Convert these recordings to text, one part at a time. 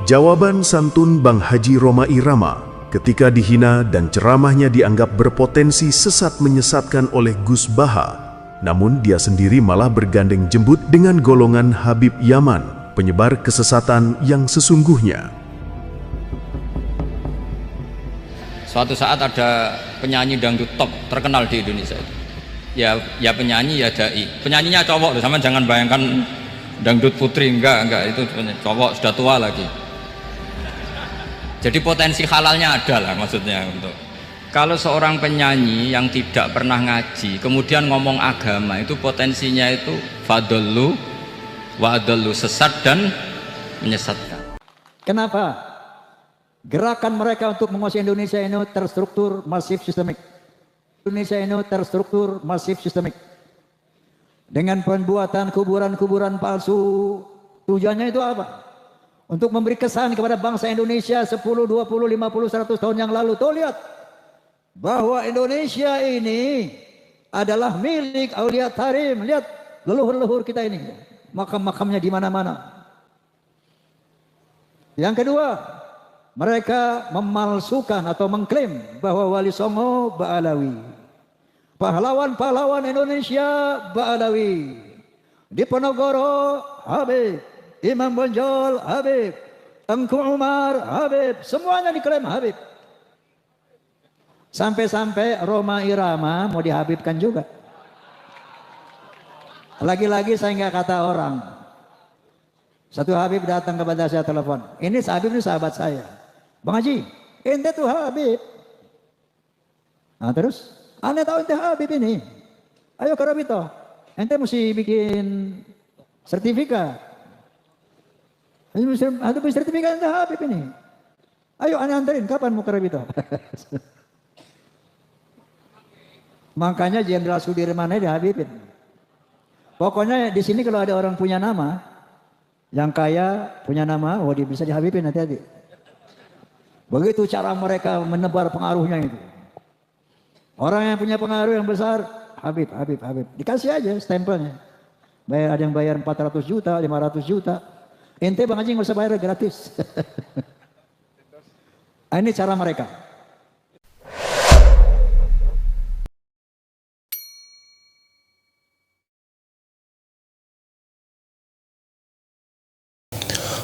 Jawaban santun Bang Haji Rhoma Irama ketika dihina dan ceramahnya dianggap berpotensi sesat menyesatkan oleh Gus Baha, namun dia sendiri malah bergandeng jembut dengan golongan Habib Yaman, penyebar kesesatan yang sesungguhnya. Suatu saat ada penyanyi dangdut top terkenal di Indonesia. Ya penyanyi, ya dai. Penyanyinya cowok loh, sama jangan bayangkan dangdut putri, enggak, itu cowok, sudah tua lagi. Jadi potensi halalnya ada lah maksudnya. Untuk kalau seorang penyanyi yang tidak pernah ngaji kemudian ngomong agama, itu potensinya itu fadallu wa adallu, sesat dan menyesatkan. Kenapa? Gerakan mereka untuk menguasai Indonesia ini terstruktur masif sistemik. Indonesia ini terstruktur masif sistemik. Dengan pembuatan kuburan-kuburan palsu. Tujuannya itu apa? Untuk memberi kesan kepada bangsa Indonesia 10, 20, 50, 100 tahun yang lalu. Tuh lihat, bahwa Indonesia ini adalah milik Aulia Tarim. Lihat leluhur-leluhur kita ini, makam-makamnya di mana-mana. Yang kedua, mereka memalsukan atau mengklaim bahwa Wali Songo Ba'alawi, pahlawan-pahlawan Indonesia Ba'alawi, Diponegoro Habib, Imam Bonjol Habib, Tengku Umar Habib, semuanya diklaim Habib. Sampai-sampai Rhoma Irama mau dihabibkan juga. Lagi-lagi saya nggak kata orang. Satu Habib datang kepada saya, telepon. Ini Habib ini sahabat saya. Bang Haji, ente tuh Habib. Nah terus, ane tahu ente Habib ini. Ayo ke Rabito, ente mesti bikin sertifikat. Ada sertifikat ente Habib ini. Ayo ane anterin, kapan mau ke Rabito? Makanya Jenderal Sudirman ini Habibin. Pokoknya di sini kalau ada orang punya nama, yang kaya punya nama, oh dia bisa dihabibin, hati-hati. Begitu cara mereka menebar pengaruhnya itu. Orang yang punya pengaruh yang besar, Habib. Dikasih aja stempelnya. Ada yang bayar 400 juta, 500 juta. Ente Bang Haji nggak usah bayar, gratis. Ini cara mereka.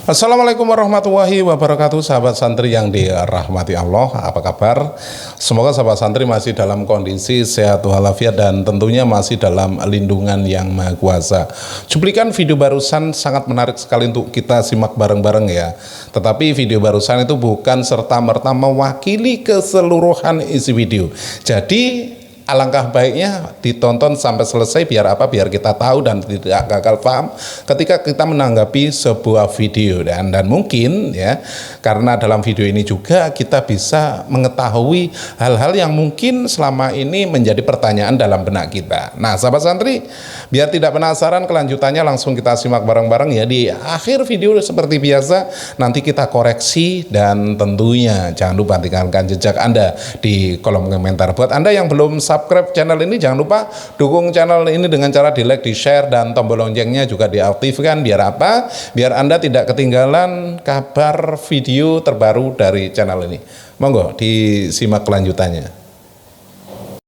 Assalamualaikum warahmatullahi wabarakatuh, sahabat santri yang dirahmati Allah. Apa kabar? Semoga sahabat santri masih dalam kondisi sehat walafiat dan tentunya masih dalam lindungan yang Maha Kuasa. Cuplikan video barusan sangat menarik sekali untuk kita simak bareng-bareng ya. Tetapi video barusan itu bukan serta-merta mewakili keseluruhan isi video. Jadi alangkah baiknya ditonton sampai selesai, biar apa? Biar kita tahu dan tidak gagal paham ketika kita menanggapi sebuah video, dan mungkin ya, karena dalam video ini juga kita bisa mengetahui hal-hal yang mungkin selama ini menjadi pertanyaan dalam benak kita. Nah, sahabat santri, biar tidak penasaran kelanjutannya, langsung kita simak bareng-bareng ya. Di akhir video seperti biasa nanti kita koreksi, dan tentunya jangan lupa tinggalkan jejak Anda di kolom komentar. Buat Anda yang belum subscribe channel ini, jangan lupa dukung channel ini dengan cara di like, di share, dan tombol loncengnya juga diaktifkan. Biar apa? Biar Anda tidak ketinggalan kabar video terbaru dari channel ini. Monggo disimak kelanjutannya.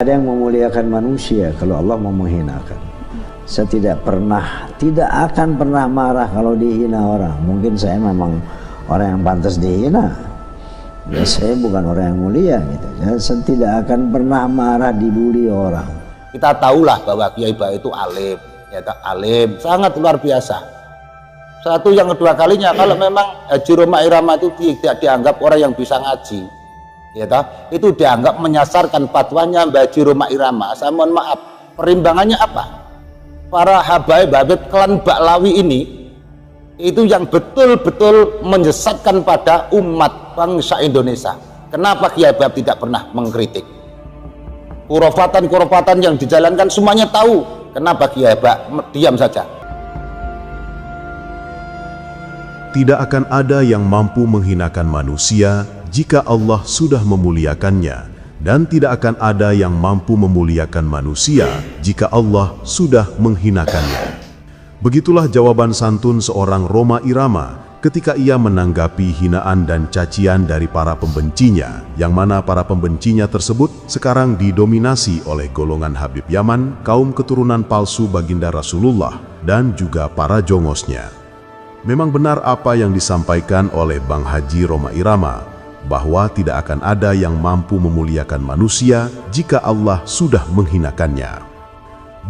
Ada yang memuliakan manusia kalau Allah mau menghinakan. Saya tidak akan pernah marah kalau dihina orang. Mungkin saya memang orang yang pantas dihina. Ya, saya bukan orang yang mulia gitu. Saya tidak akan pernah marah dibully orang. Kita tahulah bahwa Kiai Baik itu alim, ya alim, sangat luar biasa. Satu, yang kedua kalinya, kalau memang Haji Rhoma Irama itu tidak dianggap orang yang bisa ngaji, ya itu dianggap menyasarkan fatwanya Mbak Haji Rhoma Irama. Saya mohon maaf, perimbangannya apa? Para habaib klan Ba'alawi ini itu yang betul-betul menyesatkan pada umat bangsa Indonesia. Kenapa Kiai Baik tidak pernah mengkritik? Kurofatan yang dijalankan semuanya tahu. Kenapa Kiai Baik diam saja? Tidak akan ada yang mampu menghinakan manusia jika Allah sudah memuliakannya, dan tidak akan ada yang mampu memuliakan manusia jika Allah sudah menghinakannya. Begitulah jawaban santun seorang Rhoma Irama ketika ia menanggapi hinaan dan cacian dari para pembencinya, yang mana para pembencinya tersebut sekarang didominasi oleh golongan Habib Yaman, kaum keturunan palsu baginda Rasulullah, dan juga para jongosnya. Memang benar apa yang disampaikan oleh Bang Haji Roma Irama, bahwa tidak akan ada yang mampu memuliakan manusia jika Allah sudah menghinakannya.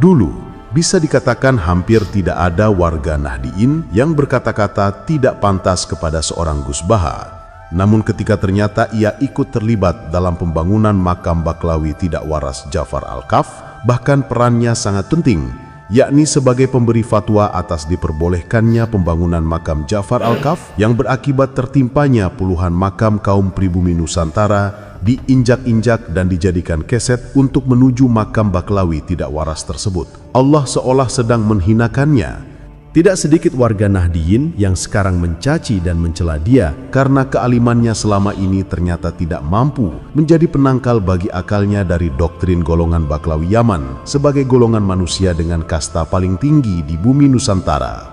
Dulu, bisa dikatakan hampir tidak ada warga Nahdiyin yang berkata-kata tidak pantas kepada seorang Gus Baha. Namun ketika ternyata ia ikut terlibat dalam pembangunan makam Baklawi tidak waras Ja'far Al-Kaf, bahkan perannya sangat penting, yakni sebagai pemberi fatwa atas diperbolehkannya pembangunan makam Ja'far Al-Kaf yang berakibat tertimpanya puluhan makam kaum pribumi Nusantara diinjak-injak dan dijadikan keset untuk menuju makam Baklawi tidak waras tersebut. Allah seolah sedang menghinakannya. Tidak sedikit warga Nahdiyin yang sekarang mencaci dan mencela dia karena kealimannya selama ini ternyata tidak mampu menjadi penangkal bagi akalnya dari doktrin golongan Baklawi Yaman sebagai golongan manusia dengan kasta paling tinggi di bumi Nusantara.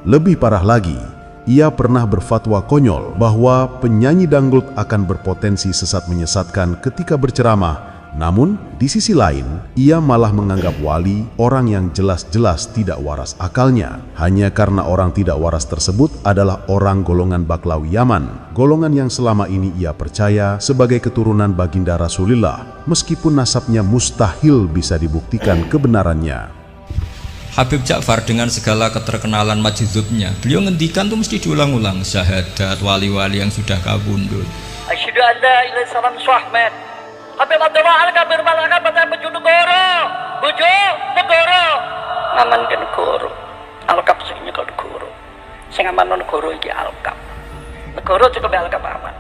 Lebih parah lagi, ia pernah berfatwa konyol bahwa penyanyi dangdut akan berpotensi sesat menyesatkan ketika berceramah. Namun, di sisi lain, ia malah menganggap wali orang yang jelas-jelas tidak waras akalnya. Hanya karena orang tidak waras tersebut adalah orang golongan Baklawi Yaman, golongan yang selama ini ia percaya sebagai keturunan baginda Rasulullah, meskipun nasabnya mustahil bisa dibuktikan kebenarannya. Habib Ja'far dengan segala keterkenalan majdzubnya, beliau ngendikan tuh mesti diulang-ulang syahadat wali-wali yang sudah kabundut. Asyhadu an la ilaha illallah Muhammad. Habib Abdullah Al-Kabir Malaka pada bojo negara. Bojo negara. Aman ke negara. Al-Kab sing nyekal negara. Sing aman negara iki Al-Kab. Negara cukup Al-Kab aman.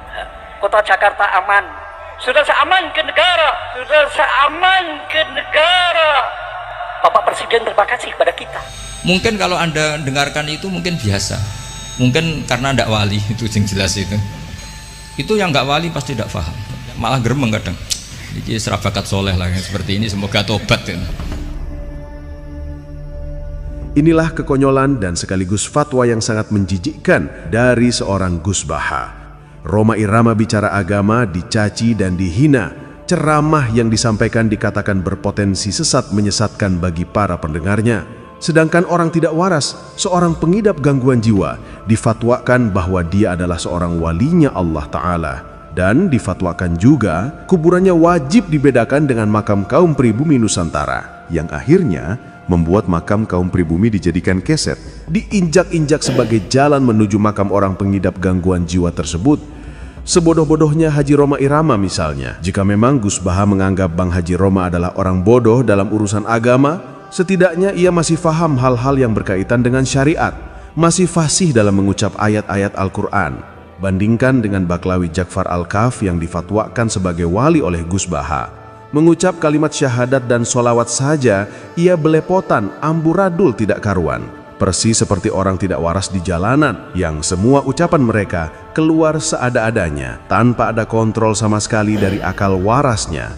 Kota Jakarta aman. Sudah seaman ke negara. Sudah seaman ke negara. Bapak Presiden terima kasih kepada kita. Mungkin kalau Anda dengarkan itu mungkin biasa, mungkin karena ndak wali itu yang jelas itu yang nggak wali pasti tidak paham, malah gremeng kadang. Ini serabakat soleh lah yang seperti ini, semoga tobat ya. Inilah kekonyolan dan sekaligus fatwa yang sangat menjijikkan dari seorang Gus Baha. Roma Irama bicara agama dicaci dan dihina. Ceramah yang disampaikan dikatakan berpotensi sesat menyesatkan bagi para pendengarnya. Sedangkan orang tidak waras, seorang pengidap gangguan jiwa, difatwakan bahwa dia adalah seorang walinya Allah Ta'ala. Dan difatwakan juga kuburannya wajib dibedakan dengan makam kaum pribumi Nusantara, yang akhirnya membuat makam kaum pribumi dijadikan keset, diinjak-injak sebagai jalan menuju makam orang pengidap gangguan jiwa tersebut. Sebodoh-bodohnya Haji Roma Irama misalnya, jika memang Gus Baha menganggap Bang Haji Roma adalah orang bodoh dalam urusan agama, setidaknya ia masih faham hal-hal yang berkaitan dengan syariat, masih fasih dalam mengucap ayat-ayat Al-Quran. Bandingkan dengan Baklawi Ja'far Al-Kaf yang difatwakan sebagai wali oleh Gus Baha. Mengucap kalimat syahadat dan sholawat saja, ia belepotan, amburadul tidak karuan. Persis seperti orang tidak waras di jalanan yang semua ucapan mereka keluar seada-adanya tanpa ada kontrol sama sekali dari akal warasnya.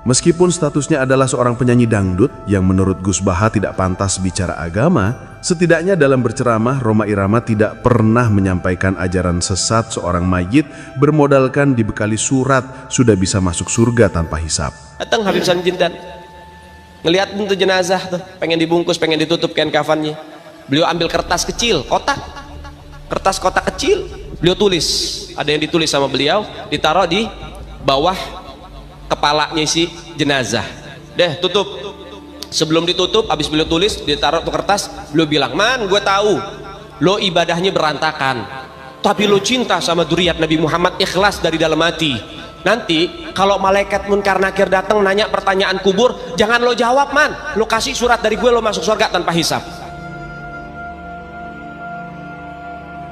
Meskipun statusnya adalah seorang penyanyi dangdut yang menurut Gus Baha tidak pantas bicara agama, setidaknya dalam berceramah Roma Irama tidak pernah menyampaikan ajaran sesat seorang mayit bermodalkan dibekali surat sudah bisa masuk surga tanpa hisab. Datang Habib Sanjindan, ngelihat bentuk jenazah tuh, pengen dibungkus, pengen ditutup kain kafannya. Beliau ambil kertas kecil, kertas kotak kecil, beliau tulis, ada yang ditulis sama beliau, ditaruh di bawah kepalanya si jenazah. Deh, tutup. Sebelum ditutup, habis beliau tulis, ditaruh tuh kertas, beliau bilang, "Man, gue tahu, lo ibadahnya berantakan, tapi lo cinta sama dzurriyyat Nabi Muhammad, ikhlas dari dalam hati. Nanti kalau malaikat munkar nakir datang nanya pertanyaan kubur, jangan lo jawab, man, lo kasih surat dari gue, lo masuk surga tanpa hisab."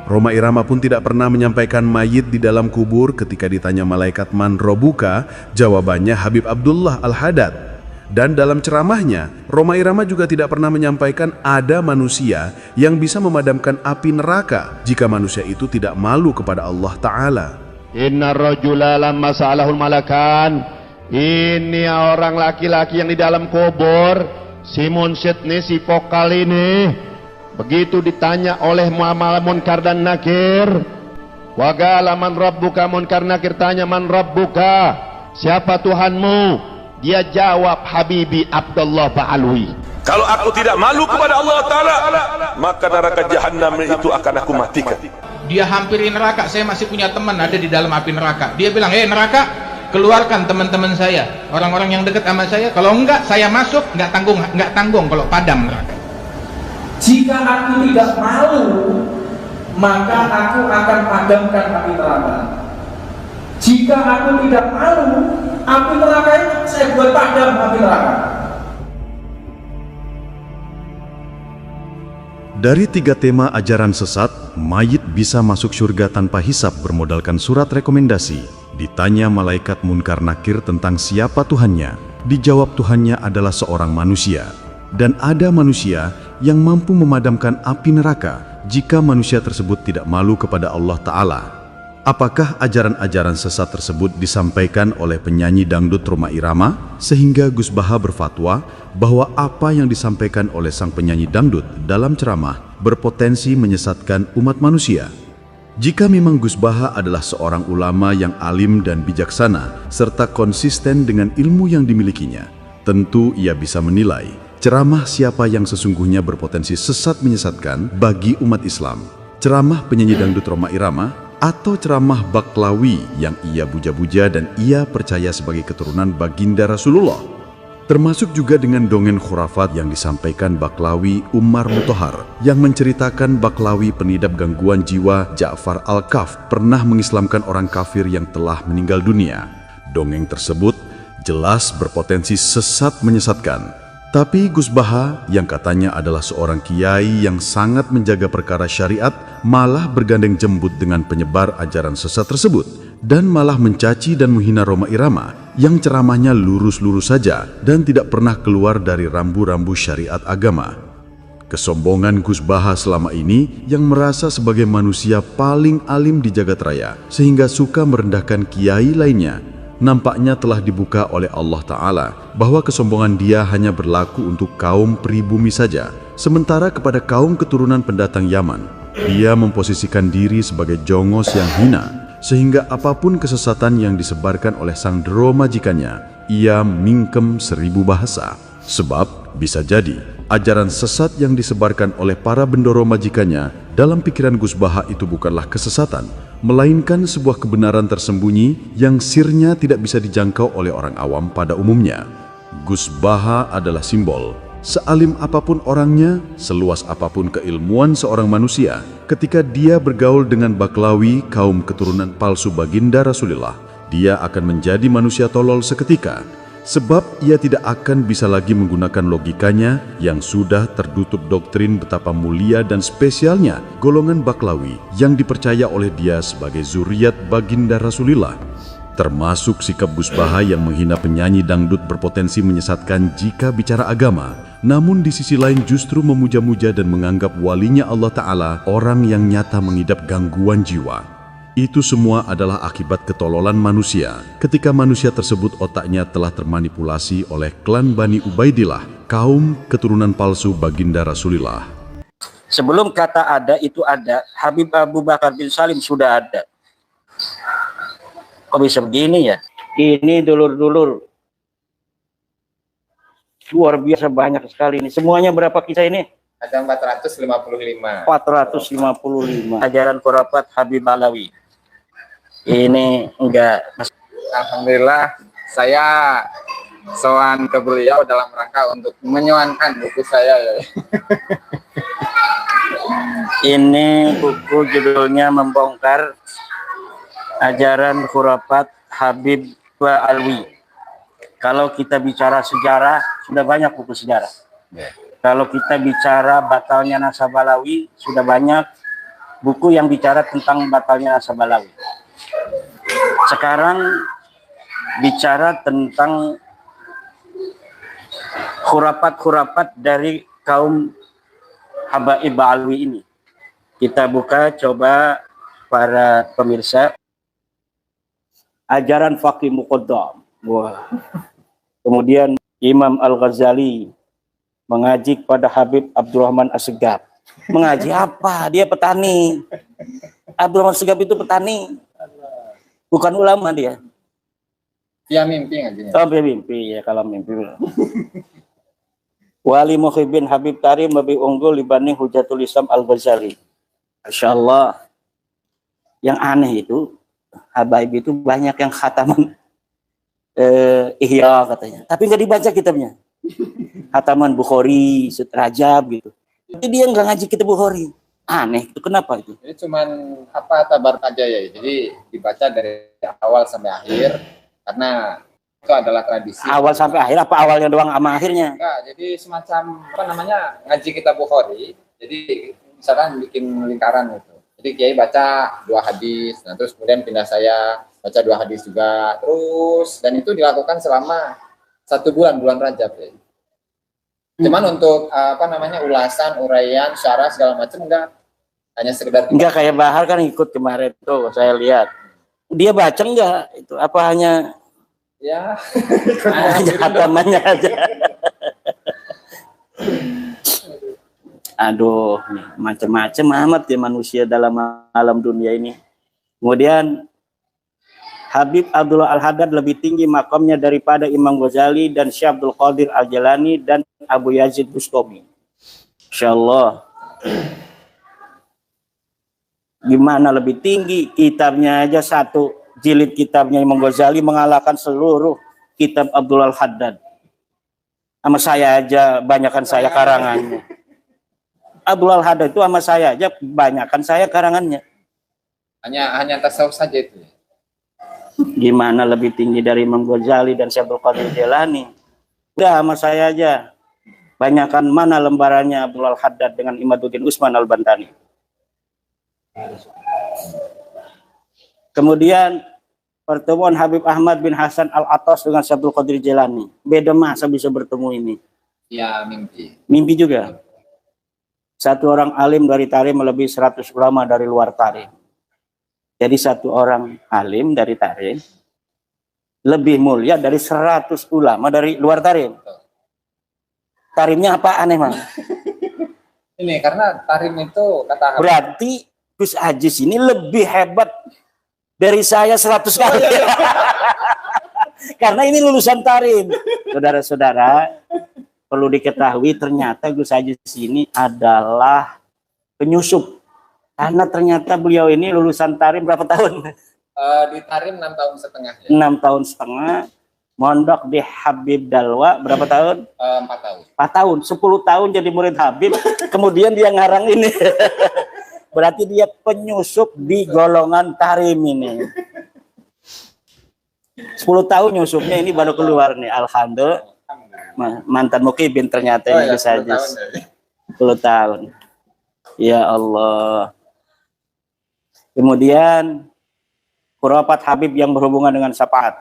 Roma Irama pun tidak pernah menyampaikan mayit di dalam kubur. Ketika ditanya malaikat man robuka, jawabannya Habib Abdullah Al-Haddad. Dan dalam ceramahnya, Roma Irama juga tidak pernah menyampaikan ada manusia yang bisa memadamkan api neraka jika manusia itu tidak malu kepada Allah Ta'ala. Inna rajula lamma sa'alahul malakan. Ini orang laki-laki yang di dalam kubur, si munsyid nih, si vokal ini, Begitu ditanya oleh Muhammad Munkar dan Nakir, wa qala man rabbuka, Munkar Nakir tanya man rabbuka, siapa Tuhanmu? Dia jawab, Habibi Abdullah Ba'alwi. Kalau aku tidak malu kepada Allah Ta'ala, maka neraka jahanam itu akan aku matikan. Dia hampiri neraka. Saya masih punya teman ada di dalam api neraka. Dia bilang, neraka, keluarkan teman-teman saya, orang-orang yang dekat sama saya. Kalau enggak, saya masuk, enggak tanggung kalau padam neraka. Jika aku tidak malu, maka aku akan padamkan api neraka. Jika aku tidak malu, api neraka itu saya buat padam api neraka. Dari 3 tema ajaran sesat, mayit bisa masuk surga tanpa hisab bermodalkan surat rekomendasi. Ditanya malaikat Munkar Nakir tentang siapa Tuhannya, dijawab Tuhannya adalah seorang manusia. Dan ada manusia yang mampu memadamkan api neraka jika manusia tersebut tidak malu kepada Allah Ta'ala. Apakah ajaran-ajaran sesat tersebut disampaikan oleh penyanyi dangdut Rhoma Irama sehingga Gus Baha berfatwa bahwa apa yang disampaikan oleh sang penyanyi dangdut dalam ceramah berpotensi menyesatkan umat manusia? Jika memang Gus Baha adalah seorang ulama yang alim dan bijaksana serta konsisten dengan ilmu yang dimilikinya, tentu ia bisa menilai ceramah siapa yang sesungguhnya berpotensi sesat menyesatkan bagi umat Islam. Ceramah penyanyi dangdut Rhoma Irama atau ceramah Baklawi yang ia buja-buja dan ia percaya sebagai keturunan baginda Rasulullah. Termasuk juga dengan dongeng khurafat yang disampaikan Baklawi Umar Mutahar yang menceritakan Baklawi penidap gangguan jiwa Ja'far Al-Kaf pernah mengislamkan orang kafir yang telah meninggal dunia. Dongeng tersebut jelas berpotensi sesat menyesatkan. Tapi Gus Baha yang katanya adalah seorang kiai yang sangat menjaga perkara syariat malah bergandeng jembut dengan penyebar ajaran sesat tersebut dan malah mencaci dan menghina Rhoma Irama yang ceramahnya lurus-lurus saja dan tidak pernah keluar dari rambu-rambu syariat agama. Kesombongan Gus Baha selama ini yang merasa sebagai manusia paling alim di jagat raya sehingga suka merendahkan kiai lainnya, nampaknya telah dibuka oleh Allah Ta'ala bahwa kesombongan dia hanya berlaku untuk kaum pribumi saja, sementara kepada kaum keturunan pendatang Yaman, dia memposisikan diri sebagai jongos yang hina, sehingga apapun kesesatan yang disebarkan oleh sang dero majikannya, ia mingkem 1000 bahasa. Sebab bisa jadi ajaran sesat yang disebarkan oleh para bendoro majikannya dalam pikiran Gus Baha itu bukanlah kesesatan, melainkan sebuah kebenaran tersembunyi yang sirnya tidak bisa dijangkau oleh orang awam pada umumnya. Gus Baha adalah simbol. Sealim apapun orangnya, seluas apapun keilmuan seorang manusia, ketika dia bergaul dengan Baklawi, kaum keturunan palsu baginda Rasulullah, dia akan menjadi manusia tolol seketika. Sebab ia tidak akan bisa lagi menggunakan logikanya yang sudah tertutup doktrin betapa mulia dan spesialnya golongan Baklawi yang dipercaya oleh dia sebagai zuriat baginda Rasulullah. Termasuk sikap Gus Baha yang menghina penyanyi dangdut berpotensi menyesatkan jika bicara agama, namun di sisi lain justru memuja-muja dan menganggap walinya Allah Ta'ala orang yang nyata mengidap gangguan jiwa. Itu semua adalah akibat ketololan manusia ketika manusia tersebut otaknya telah termanipulasi oleh klan Bani Ubaidillah, kaum keturunan palsu baginda Rasulullah. Sebelum kata ada itu ada, Habib Abu Bakar bin Salim sudah ada. Kok bisa begini ya? Ini dulur-dulur luar biasa banyak sekali ini. Semuanya berapa kisah ini? Ada 455. 455 ajaran khurafat Habib Alawi. Ini enggak. Alhamdulillah saya sowan ke beliau dalam rangka untuk menyoankan buku saya ya. Ini buku judulnya Membongkar Ajaran Khurafat Habib Alwi. Kalau kita bicara sejarah, sudah banyak buku sejarah. Kalau kita bicara batalnya Nasabalawi, sudah banyak buku yang bicara tentang batalnya Nasabalawi. Sekarang bicara tentang khurafat-khurafat dari kaum Habaib Alwi ini. Kita buka coba para pemirsa. Ajaran Faqih Muqaddam. Wah. Kemudian Imam Al-Ghazali mengaji kepada Habib Abdurrahman As-Segaf. Mengaji apa? Dia petani. Abdurrahman Segaf itu petani. Bukan ulama dia. Dia mimpi ngajinya. Sampai mimpi ya kalau mimpi. Wali Muhyiddin Habib Tarim lebih unggul dibanding Hujatul Islam Al-Ghazali. Masya Allah. Yang aneh itu, Habaib itu banyak yang khataman Ihya katanya. Tapi nggak dibaca kitabnya. Khataman Bukhari, Rajab gitu. Jadi dia nggak ngaji kitab Bukhari. Aneh itu, kenapa itu? Jadi cuman apa tabar aja ya. Jadi dibaca dari awal sampai akhir karena itu adalah tradisi. Awal sampai akhir apa awalnya doang sama akhirnya? Enggak, jadi semacam apa namanya ngaji kitab Bukhari. Jadi misalkan bikin lingkaran gitu. Jadi Kiai baca 2 hadis, nah terus kemudian pindah saya baca 2 hadis juga, terus dan itu dilakukan selama 1 bulan, bulan Rajab ya. Cuman untuk apa namanya ulasan, uraian, syarah segala macam enggak, hanya sekedar enggak kayak Bahar kan ikut kemarin tuh saya lihat. Dia baca enggak itu apa hanya ya hanya khatamannya aja. Aduh, macam-macam amat ya manusia dalam alam dunia ini. Kemudian Habib Abdullah Al-Haddad lebih tinggi makamnya daripada Imam Ghazali dan Syekh Abdul Qadir Al-Jalani dan Abu Yazid Bustami. Insyaallah. Gimana lebih tinggi? Kitabnya aja 1 jilid kitabnya Imam Ghazali mengalahkan seluruh kitab Abdullah Al-Haddad. Sama saya aja banyakan saya karangannya. Abdullah Al-Haddad itu sama saya aja banyakan saya karangannya. Hanya tasawuf saja itu. Gimana lebih tinggi dari Imam Ghazali dan Syekh Abdul Qadir Jilani? Udah sama saya aja. Banyakan mana lembarannya Abdullah Al-Haddad dengan Imaduddin Usman Al-Bantani. Kemudian pertemuan Habib Ahmad bin Hasan Al-Attas dengan Syekh Abdul Qadir Jilani. Beda masa bisa bertemu ini? Ya mimpi. Mimpi juga. Satu orang alim dari Tarim melebihi 100 ulama dari luar Tarim. Jadi satu orang alim dari Tarim lebih mulia dari 100 ulama dari luar Tarim. Tarimnya apa aneh, Mang? Ini karena Tarim itu kata berarti Gus Ajis ini lebih hebat dari saya 100 kali. Karena ini lulusan Tarim. Saudara-saudara, perlu diketahui ternyata Gus Ajis ini adalah penyusup. Karena ternyata beliau ini lulusan Tarim berapa tahun? Di Tarim 6 tahun setengah. Ya. 6 tahun setengah. Mondok di Habib Dalwa berapa tahun? 4 tahun. 4 tahun. 10 tahun jadi murid Habib. Kemudian dia ngarang ini. Berarti dia penyusup di golongan Tarim ini. 10 tahun nyusupnya ini baru keluar nih. Alhamdulillah. Mantan mukibin ternyata ini Gus Ajis. 10 tahun. Ya Allah. Kemudian khurafat Habib yang berhubungan dengan syafaat.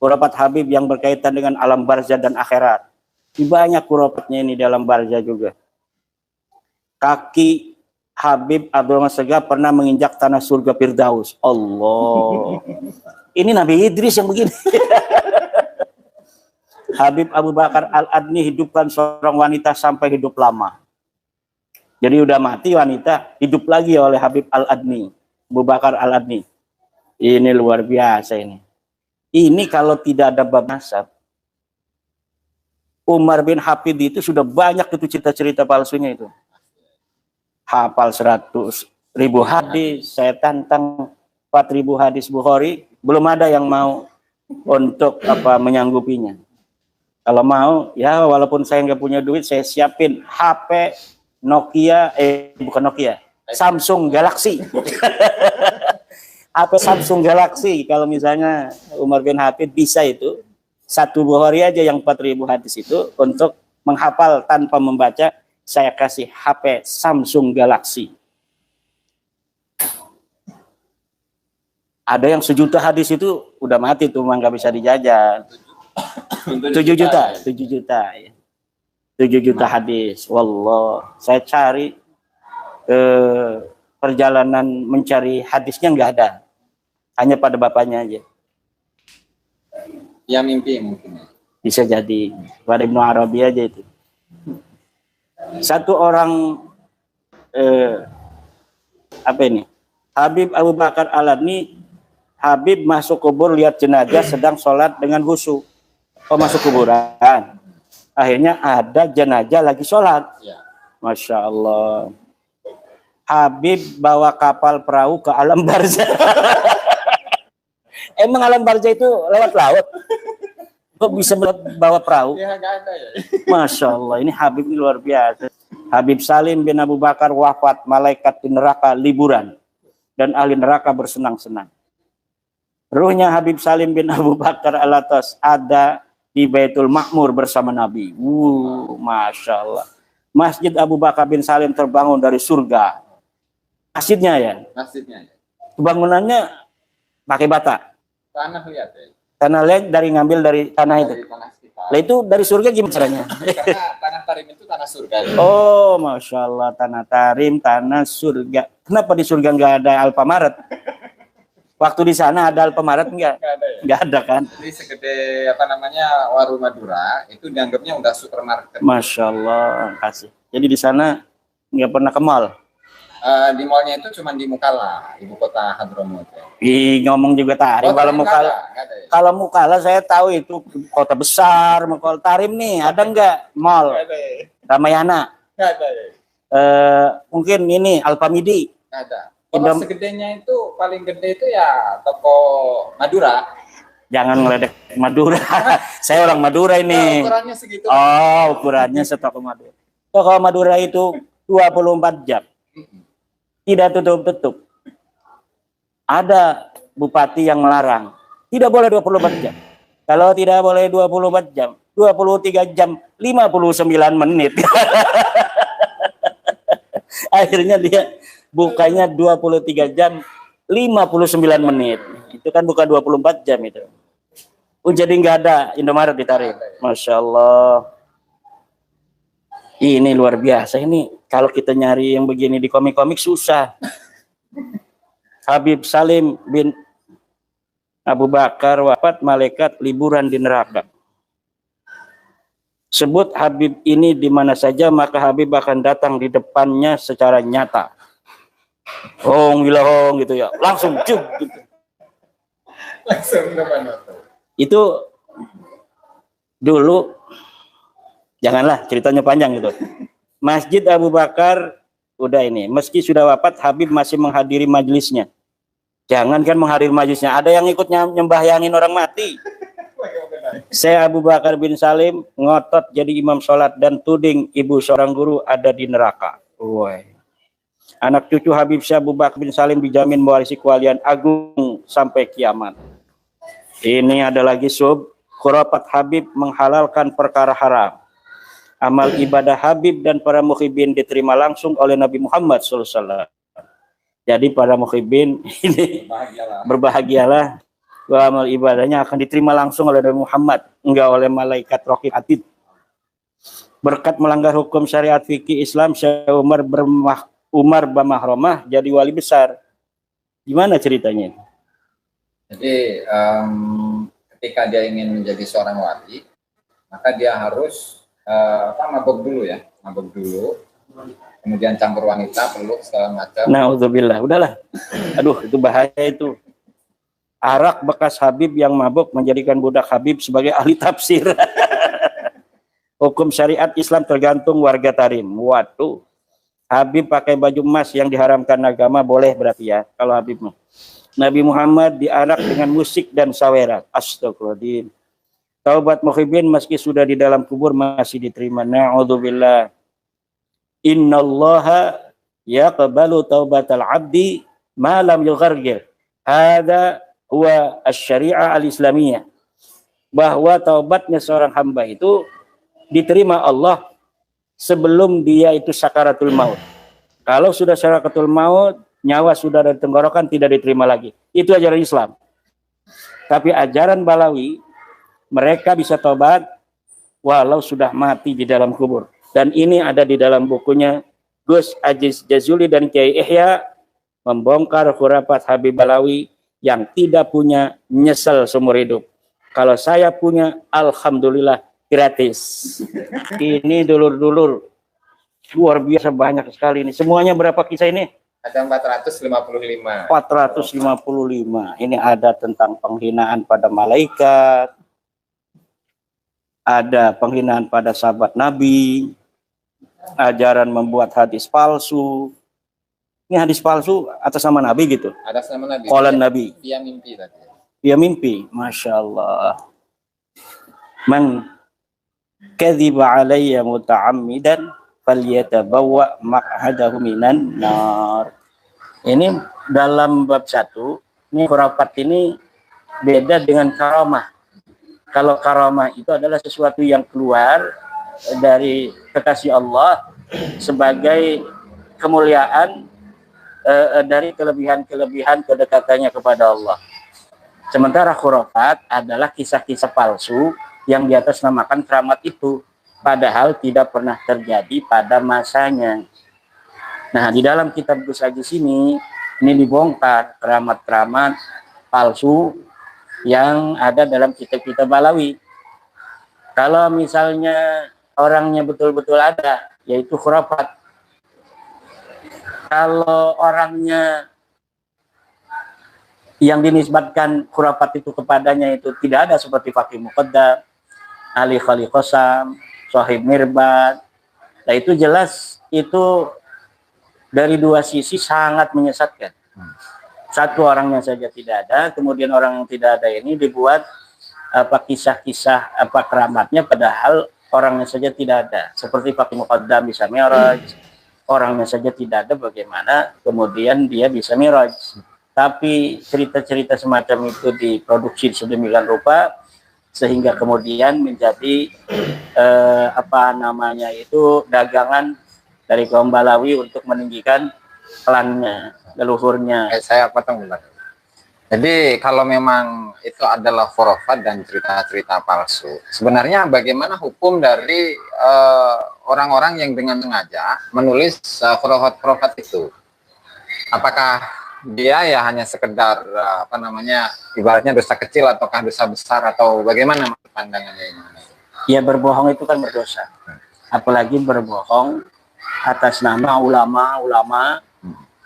Khurafat Habib yang berkaitan dengan alam barzah dan akhirat. Banyak khurafatnya ini dalam barzah juga. Kaki Habib Abdurrahman Segaf pernah menginjak tanah surga Firdaus. Allah. Ini Nabi Idris yang begini. Habib Abu Bakar Al-Adni hidupkan seorang wanita sampai hidup lama. Jadi udah mati wanita, hidup lagi oleh Habib Al-Adni. Abu Bakar Al-Adni. Ini luar biasa ini. Ini kalau tidak ada bab nasab, Umar bin Hafid itu sudah banyak itu cerita-cerita palsunya itu. Hafal 100.000 hadis, saya tantang 4.000 hadis Bukhari, belum ada yang mau untuk menyanggupinya. Kalau mau, ya walaupun saya nggak punya duit, saya siapin HP Nokia, bukan Nokia, Samsung Galaxy. HP Samsung Galaxy, kalau misalnya Umar bin Hafid bisa itu, 1 Bukhari aja yang 4.000 hadis itu, untuk menghafal tanpa membaca, saya kasih HP Samsung Galaxy. Ada yang 1 juta hadis itu, udah mati tuh, nggak bisa dijajah. 7 juta, 7 juta. 7 juta hadis. Wallah, saya cari perjalanan mencari hadisnya nggak ada, hanya pada bapaknya aja. Ya mimpi mungkin. Bisa jadi pada Ibnu Arabi aja itu. Satu orang Apa ini? Habib Abu Bakar Al-Adni, Habib masuk kubur lihat jenazah sedang sholat dengan khusyuk. Oh, masuk kuburan. Akhirnya ada jenazah lagi sholat. Masya Allah. Habib bawa kapal perahu ke alam barzah. Emang alam barzah itu lewat laut? Kok bisa bawa perahu? Ya, nggak ada ya. Masya Allah, ini Habib ini luar biasa. Habib Salim bin Abu Bakar wafat, malaikat di neraka liburan dan ahli neraka bersenang-senang. Ruhnya Habib Salim bin Abu Bakar Al-Atas ada di Baitul Makmur bersama Nabi. Masya Allah. Masjid Abu Bakar bin Salim terbangun dari surga. Masjidnya ya? Masjidnya ya. Bangunannya pakai bata. Tanah lihat ya. Tanah liat dari ngambil dari tanah itu. Lah itu dari surga gimana caranya? Karena tanah Tarim itu tanah surga. Ya. Oh, Masya Allah, tanah Tarim, tanah surga. Kenapa di surga nggak ada Alfamaret? Waktu di sana ada Alfamaret nggak? Nggak ada kan? Jadi segede warung Madura itu dianggapnya udah supermarket. Masya Allah, kasih. Jadi di sana nggak pernah ke mall. Di mallnya itu cuma di Mukalla, ibu kota Hadramut. Ngomong juga Tarim. Kalau Mukalla, kalau Mukalla saya tahu itu kota besar. Kalau Tarim nih ada nggak mall? Ramayana. Nggak ada ya. Mungkin ini Alfamidi. Nggak ada. Kalau segedenya itu paling gede itu ya toko Madura. Jangan ngeledek Madura. Saya orang Madura ini. Ukurannya segitu. Oh, ukurannya setoko Madura. Toko Madura itu 24 jam. Tidak tutup-tutup. Ada bupati yang melarang. Tidak boleh 24 jam. Kalau tidak boleh 24 jam, 23 jam 59 menit. Akhirnya dia bukanya 23 jam 59 menit. Itu kan bukan 24 jam itu. Jadi nggak ada Indomaret di Tarim. Masya Allah. Ini luar biasa. Ini kalau kita nyari yang begini di komik-komik susah. Habib Salim bin Abu Bakar wafat, malaikat liburan di neraka. Sebut Habib ini di mana saja, maka Habib akan datang di depannya secara nyata. Hong gila hong gitu ya. Langsung cuk gitu. Langsung depan. Itu dulu, janganlah ceritanya panjang gitu. Masjid Abu Bakar udah ini, meski sudah wafat, Habib masih menghadiri majelisnya. Jangankan menghadiri majelisnya, ada yang ikut nyembahyangin orang mati. Saya Abu Bakar bin Salim ngotot jadi imam sholat dan tuding ibu seorang guru ada di neraka. Woy. Anak cucu Habib Syekh Abu Bakar bin Salim dijamin mewarisi kewalian agung sampai kiamat. Ini ada lagi khurafat Habib menghalalkan perkara haram. Amal ibadah Habib dan para muhibin diterima langsung oleh Nabi Muhammad SAW. Jadi para muhibin ini berbahagialah, bahwa amal ibadahnya akan diterima langsung oleh Nabi Muhammad, enggak oleh malaikat raqib atid. Berkat melanggar hukum syariat fikih Islam, Syekh Umar Bamahromah jadi wali besar. Gimana ceritanya? Jadi ketika dia ingin menjadi seorang wali, maka dia harus mabok dulu ya, mabok dulu, kemudian campur wanita, peluk segala macam. Na'udzubillah, udahlah. Aduh, itu bahaya itu. Arak bekas Habib yang mabuk menjadikan budak Habib sebagai ahli tafsir. Hukum syariat Islam tergantung warga Tarim. Waduh, Habib pakai baju emas yang diharamkan agama boleh berarti ya, kalau Habib mah. Nabi Muhammad diarak dengan musik dan saweran. Astagfirullahaladzim. Taubat muhibin meski sudah di dalam kubur masih diterima. Na'udzubillah. Innallaha yaqbalu taubatal abdi ma lam yughargir. Hada huwa asy-syari'ah al-islamiyah. Bahwa taubatnya seorang hamba itu diterima Allah sebelum dia itu sakaratul maut. Kalau sudah sakaratul maut, nyawa sudah ada di tenggorokan, tidak diterima lagi. Itu ajaran Islam. Tapi ajaran Balawi, mereka bisa taubat walau sudah mati di dalam kubur. Dan ini ada di dalam bukunya Gus Aziz Jazuli dan Kiai Ihya, membongkar khurafat Habib Balawi yang tidak punya, nyesel seumur hidup. Kalau saya punya, alhamdulillah gratis. Ini dulur-dulur luar biasa banyak sekali ini. Semuanya berapa kisah ini? Ada 455. 455. Ini ada tentang penghinaan pada malaikat, ada penghinaan pada sahabat Nabi, ajaran membuat hadis palsu. Ini hadis palsu atas nama Nabi gitu. Atas nama Nabi. Qalan Nabi. Dia mimpi tadi. Dia mimpi, masya Allah. Man kadhiba alayya muta'ammidan falyatabawwa maq'adahu minan nar. Ini dalam bab 1, ini khurafat ini beda dengan karamah. Kalau karamah itu adalah sesuatu yang keluar dari kekasih Allah sebagai kemuliaan dari kelebihan-kelebihan kedekatannya kepada Allah. Sementara khurafat adalah kisah-kisah palsu yang di atas namakan keramat itu, padahal tidak pernah terjadi pada masanya. Nah, di dalam kitab Gus Ajis ini dibongkar keramat-keramat palsu yang ada dalam kitab-kitab Balawi. Kalau misalnya orangnya betul-betul ada, yaitu khurafat. Kalau orangnya yang dinisbatkan khurafat itu kepadanya itu tidak ada, seperti Fakih Muqaddam, Ali Khalil Qasam, Sohib Mirbad. Nah, itu jelas itu dari dua sisi sangat menyesatkan. Satu, orangnya saja tidak ada, kemudian orang yang tidak ada ini dibuat kisah-kisah keramatnya, padahal orangnya saja tidak ada. Seperti Fakih Muqaddam bisa Mi'raj, orangnya saja tidak ada, bagaimana kemudian dia bisa Mi'raj. Tapi cerita-cerita semacam itu diproduksi sedemikian rupa sehingga kemudian menjadi dagangan dari kaum Balawi untuk meninggikan klannya, leluhurnya. Saya potong bentar. Jadi kalau memang itu adalah khurafat dan cerita-cerita palsu, sebenarnya bagaimana hukum dari orang-orang yang dengan sengaja menulis khurafat-khurafat itu? Apakah dia ya hanya sekedar ibaratnya dosa kecil ataukah dosa besar, atau bagaimana pandangannya ini? Ya, berbohong itu kan berdosa. Apalagi berbohong atas nama ulama-ulama.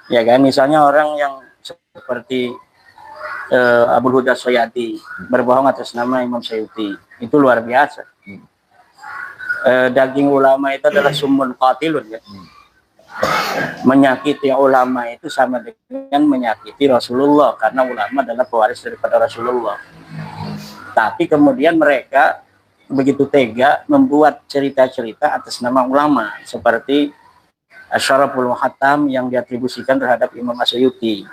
Ya kan, misalnya orang yang seperti Abul Huda Soyati berbohong atas nama Imam Syuuti, itu luar biasa. Daging ulama itu adalah summun qatilun ya. Menyakiti ulama itu sama dengan menyakiti Rasulullah, karena ulama adalah pewaris daripada Rasulullah. Tapi kemudian mereka begitu tega membuat cerita-cerita atas nama ulama, seperti Asyaraful Muhattam yang diatribusikan terhadap Imam Asyuti.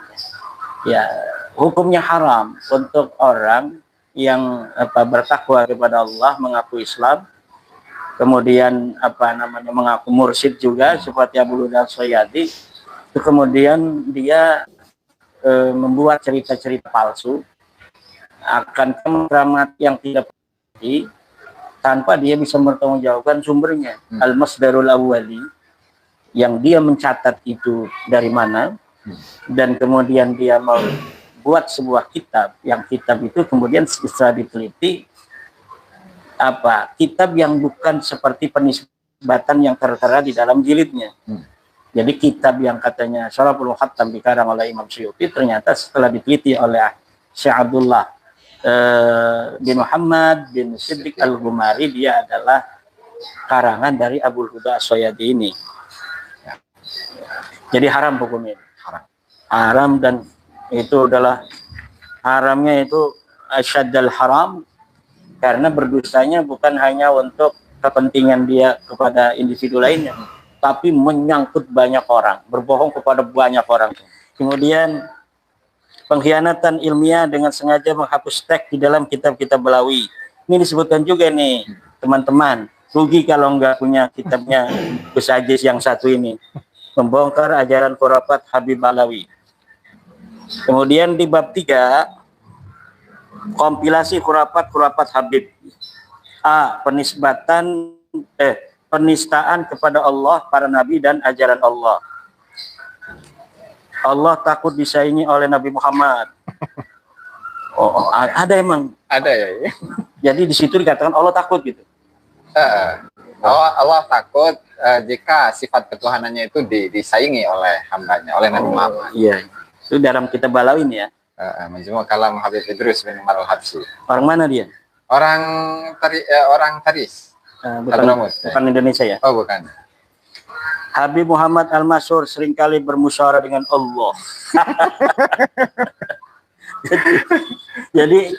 Ya, hukumnya haram untuk orang yang bertakwa kepada Allah, mengaku Islam, kemudian mengaku mursyid juga seperti Abu Huda Soyati, itu kemudian dia membuat cerita-cerita palsu akan keramat yang tidak pasti tanpa dia bisa mempertanggungjawabkan sumbernya. Al-Masdarul Awwali, yang dia mencatat itu dari mana, dan kemudian dia membuat sebuah kitab, yang kitab itu kemudian setelah diteliti kitab yang bukan seperti penisbatan yang tertera di dalam jilidnya. Jadi kitab yang katanya Syaraful Muhattam dikarang oleh Imam Syuuti, ternyata setelah diteliti oleh Syekh Abdullah bin Muhammad bin Siddiq Al-Ghumari, dia adalah karangan dari Abul Huda Soyati ini. Jadi haram hukumnya. Haram, dan itu adalah haramnya itu asyaddal haram, karena berdosanya bukan hanya untuk kepentingan dia kepada individu lainnya, tapi menyangkut banyak orang, berbohong kepada banyak orang. Kemudian pengkhianatan ilmiah dengan sengaja menghapus teks di dalam kitab-kitab Balawi. Ini disebutkan juga nih, teman-teman. Rugi kalau nggak punya kitabnya Gus Ajis yang satu ini. Membongkar ajaran khurafat Habib Balawi. Kemudian di bab 3, kompilasi khurafat Habib. Penistaan kepada Allah, para nabi dan ajaran Allah. Allah takut disaingi oleh Nabi Muhammad. Ada emang? Ada ya. Jadi di situ dikatakan Allah takut gitu. Allah takut jika sifat ketuhanannya itu disaingi oleh hambanya, oleh Nabi Muhammad. Iya. Itu dalam kitab Balawin ya. Majmu' Kalam Habib Idrus bin Umar Al-Habsyi. Orang mana dia? Orang Taris. Bukan Indonesia ya? Oh, bukan. Habib Muhammad Al-Masyhur seringkali bermusyawarah dengan Allah. jadi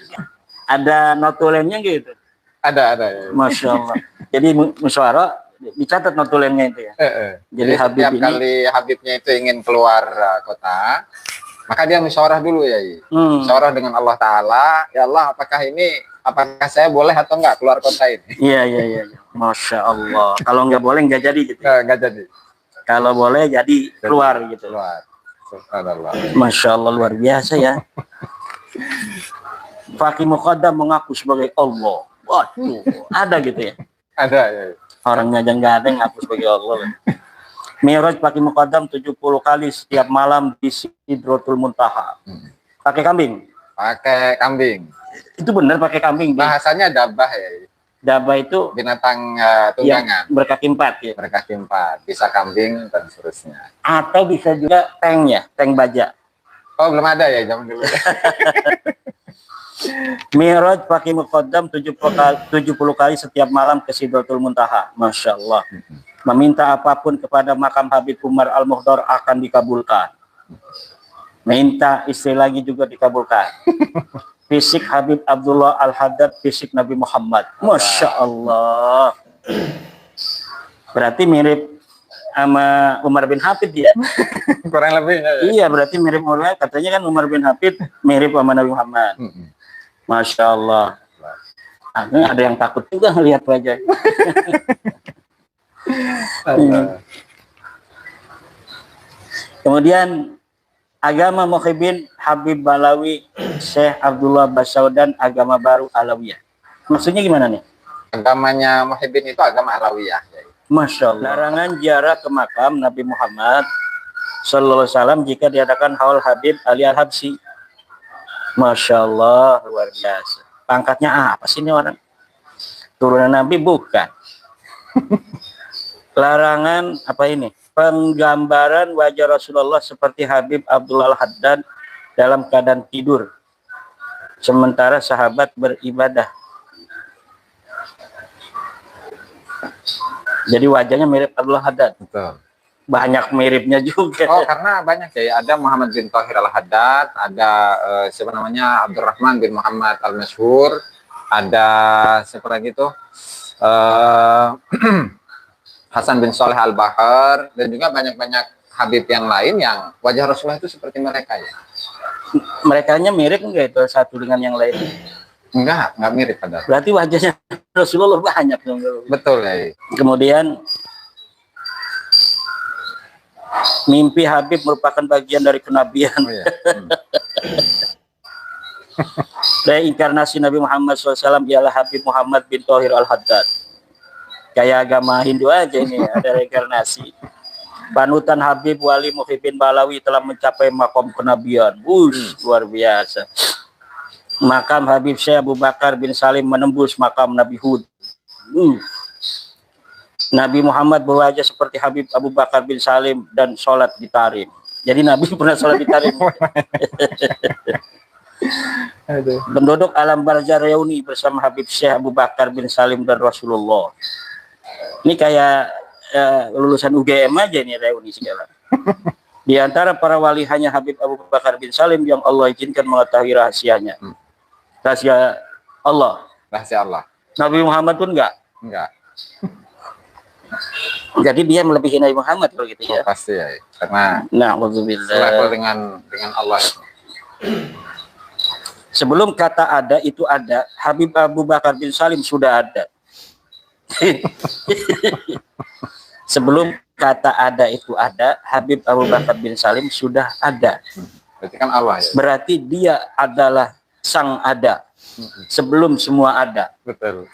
ada notulennya gitu. Ada. Ya. Masya Allah. Jadi musyawarah dicatat notulennya itu ya. Jadi Habib setiap kali Habibnya itu ingin keluar kota, maka dia musyawarah dulu ya. Musyawarah dengan Allah Ta'ala. Ya Allah, apakah saya boleh atau enggak keluar kota ini? Iya. Masya Allah. Kalau enggak boleh enggak jadi gitu. Enggak jadi. Kalau boleh jadi keluar gitu. Keluar. Subhanallah. Masya Allah, luar biasa ya. Fakih Muqaddam mengaku sebagai Allah. Waduh, ada gitu ya? Ada ya. Orangnya aja nggak ada yang ngaku sebagai Allah. Mi'raj Fakih Muqaddam 70 kali setiap malam di Sidratul Muntaha. Pakai kambing? Pakai kambing. Itu benar pakai kambing? Bahasanya dabah ya. Dabah itu binatang tunggangan. Berkaki 4 ya. Berkaki 4. Bisa kambing dan seterusnya. Atau bisa juga tank ya, tank baja. Oh, belum ada ya zaman dulu. Mi'raj Fakih Muqaddam 70 kali setiap malam ke Sidratul Muntaha. Masya Allah. Meminta apapun kepada makam Habib Umar Al-Muhdar akan dikabulkan. Minta istri lagi juga dikabulkan. Fisik Habib Abdullah Al-Haddad, fisik Nabi Muhammad. Masya Allah. Berarti mirip sama Umar bin Hafid ya? Kurang lebih. Iya, berarti mirip Umar. Katanya kan Umar bin Hafid mirip sama Nabi Muhammad. Masya Allah. Ada yang takut juga ngelihat wajah. Kemudian agama Muhyiddin Habib Balawi Syekh Abdullah Basaudan agama baru Alawiyah. Maksudnya gimana nih? Agamanya Muhyiddin itu agama Alawiyah. Masya Allah. Larangan ziarah ke makam Nabi Muhammad Sallallahu Alaihi Wasallam jika diadakan haul Habib Ali Al-Habsyi. Masya Allah, luar biasa. Pangkatnya apa sih ini orang? Turunan Nabi bukan. Larangan apa ini? Penggambaran wajah Rasulullah seperti Habib Abdullah Al-Haddad dalam keadaan tidur, sementara sahabat beribadah. Jadi wajahnya mirip Abdullah Haddad. Betul. Banyak miripnya juga. Oh, karena banyak ya. Ada Muhammad bin Thahir Al-Haddad, ada siapa namanya Abdurrahman bin Muhammad Al-Masyhur, ada siapa lagi tuh Hasan bin Saleh Al-Bahar, dan juga banyak-banyak Habib yang lain yang wajah Rasulullah itu seperti mereka ya. Merekanya mirip enggak itu satu dengan yang lain? Enggak mirip padahal. Berarti wajahnya Rasulullah banyak dong. Betul ya. Kemudian mimpi Habib merupakan bagian dari kenabian. Oh, iya. Reinkarnasi Nabi Muhammad SAW ialah Habib Muhammad bin Thahir Al-Haddad. Kayak agama Hindu aja ini, ada reinkarnasi. Panutan Habib Wali Muhyiddin Balawi telah mencapai makom kenabian. Luar biasa. Makam Habib Syekh Abu Bakar bin Salim menembus makam Nabi Hud. Nabi Muhammad berwajah seperti Habib Abu Bakar bin Salim dan sholat di Tarim. Jadi Nabi pernah sholat di Tarim. Penduduk alam barzah reuni bersama Habib Syekh Abu Bakar bin Salim dan Rasulullah. Ini kayak lulusan UGM aja nih reuni segala. Di antara para wali hanya Habib Abu Bakar bin Salim yang Allah izinkan mengetahui rahasianya. Rahasia Allah. Rahasia Allah. Nabi Muhammad pun enggak. Jadi dia melebihi Nabi Muhammad kalau gitu ya. Pasti ya. Karena level dengan Allah. Sebelum kata ada itu ada, Habib Abu Bakar bin Salim sudah ada. Sebelum kata ada itu ada, Habib Abu Bakar bin Salim sudah ada. Berarti kan Allah ya. Berarti dia adalah sang ada. Sebelum semua ada. Betul.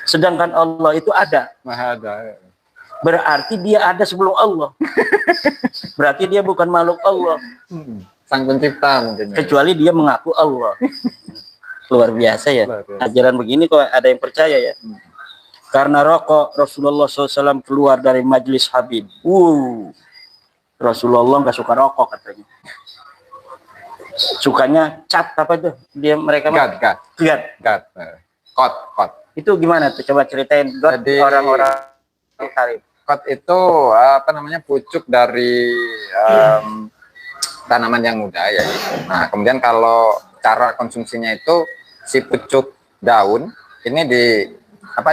Sedangkan Allah itu ada. Maha ada. Berarti dia ada sebelum Allah. Berarti dia bukan makhluk Allah. Sang pencipta mungkin. Kecuali dia mengaku Allah. Luar biasa ya. Ajaran begini kok ada yang percaya ya. Karena rokok Rasulullah SAW keluar dari majelis Habib. Rasulullah nggak suka rokok katanya. Sukanya cat apa itu? Mereka Gat. Kot. Itu gimana tuh? Coba ceritain orang-orang Tarim. Kot itu pucuk dari tanaman yang muda ya. Nah, kemudian kalau cara konsumsinya itu si pucuk daun ini